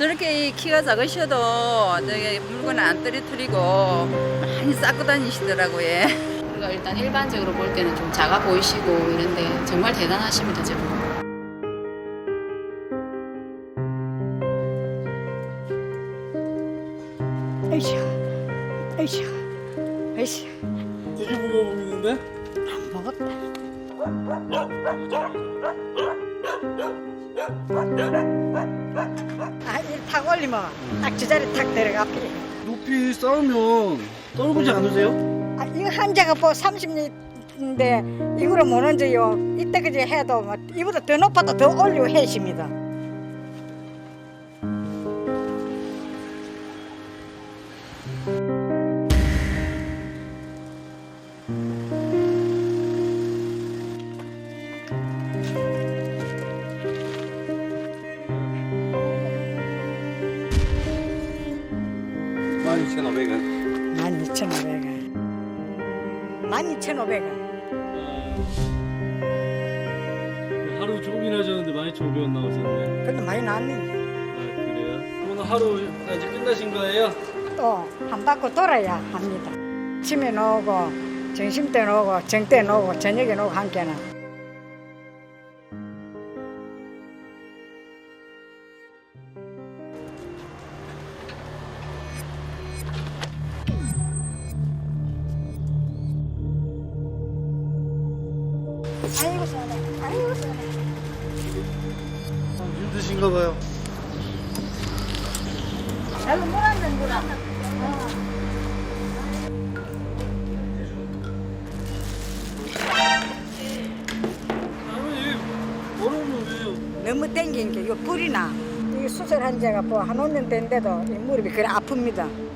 저렇게 키가 작으셔도 저기 물건을 안 떨어뜨리고 많이 쌓고 다니시더라고요. 우리가 일단 일반적으로 볼 때는 좀 작아 보이시고 이런데 정말 대단하십니다, 저분. 에이씨, 에이씨, 에이씨. 되게 무거워 보이는데? 먹었다. 탁 올리면 딱 제자리 탁 들어가. 높이 쌓으면 떨어지지 않으세요? 이거 한자가 뭐 30인데 이거로 못 얹어요. 이때까지 해도 뭐 이보다 더 높아도 더 올리고 해십니다. 만 2,500원. 12,500원. 12,500원. 하루 조금이나 하셨는데 12,500원 나오셨네. 그래도 많이 나왔네. 아, 그래요? 오늘 하루 아직 끝나신 거예요? 또 한 바퀴 돌아야 합니다. 아침에 나오고 점심 때 나오고 정때 나오고 저녁에 나오고 함께는. 아이고 시원해. 아이고 시원해. 힘드신가 봐요. 별로 못 앉는구나. 할머니, 얼음은 왜요? 너무 땡긴 게 이거 불이나 이 수술한 지가 뭐 한 5년 된데도 이 무릎이 그래 아픕니다.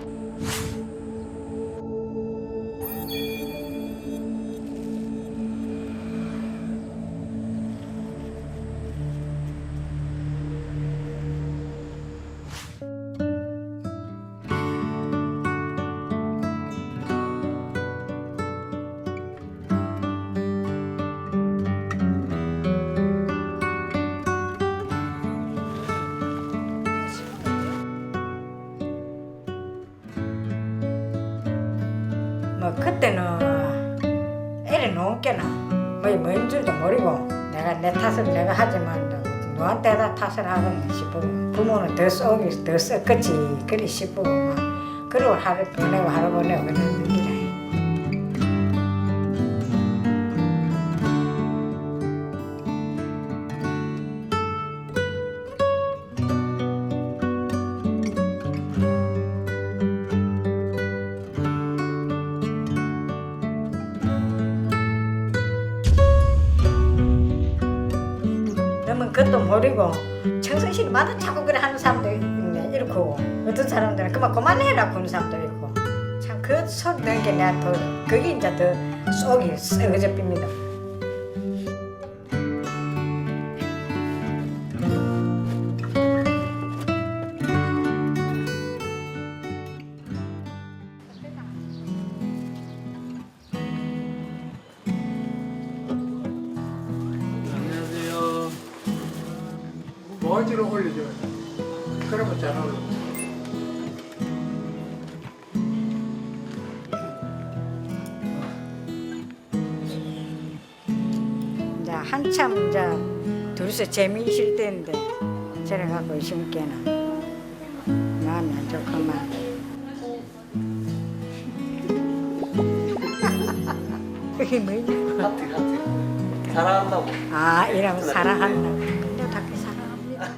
뭐 그때는 애를 놓은 게나 뭐인 줄도 모르고 내가 내 탓을 내가 하지만 누구한테다 탓을 하겠나 싶고 부모는 더 썩이 더 썩겠지 그리 싶고 막 그러고 하루 보내고 하루 보내고 그러는 기라. 그러면 그것도 모르고 청성실마다 자꾸 그래 하는 사람도 있네 이렇고 어떤 사람들은 그만 그만해라 그런 사람도 있고 참 그 소리 듣는 게 내가 더 그게 이제 더 속이 썩어져 빕니다. 안녕하세요. 모지로 올려줘야 돼. 그러면 잘 올라. 이제 한참 이제 둘이서 재미있을 때인데 저래 갖고 있으면 마음이 안 좋구만. 그게 뭐냐? 하트 사랑한다고. 아 이러면 사랑한다고. 근데 밖에 사랑합니다.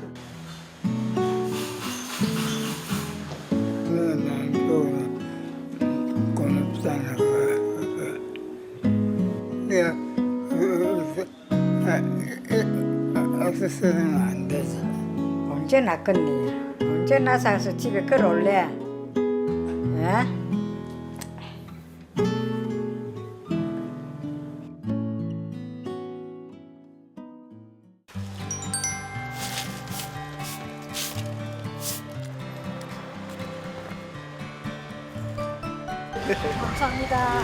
난 그거는 고맙다는 거야. 내가 없었으면 안 되지. 언제 낳겠니? 언제 낳아서 집에 끌어올래? 예? 감사합니다.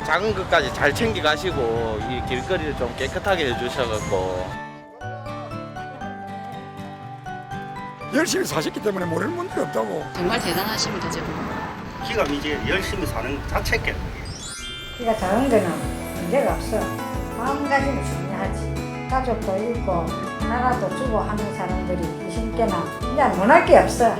작은 것까지 잘 챙겨 가시고 이 길거리를 좀 깨끗하게 해주셔갖고 열심히 사셨기 때문에 모르는 분들이 없다고. 정말 대단하십니다, 제보. 기가 이제 열심히 사는 자체께. 키가 작은 거는 문제가 없어. 마음가짐이 중요하지. 가족도 있고 나라도 주고 하는 사람들이 있으니까 이제 못할 게 없어.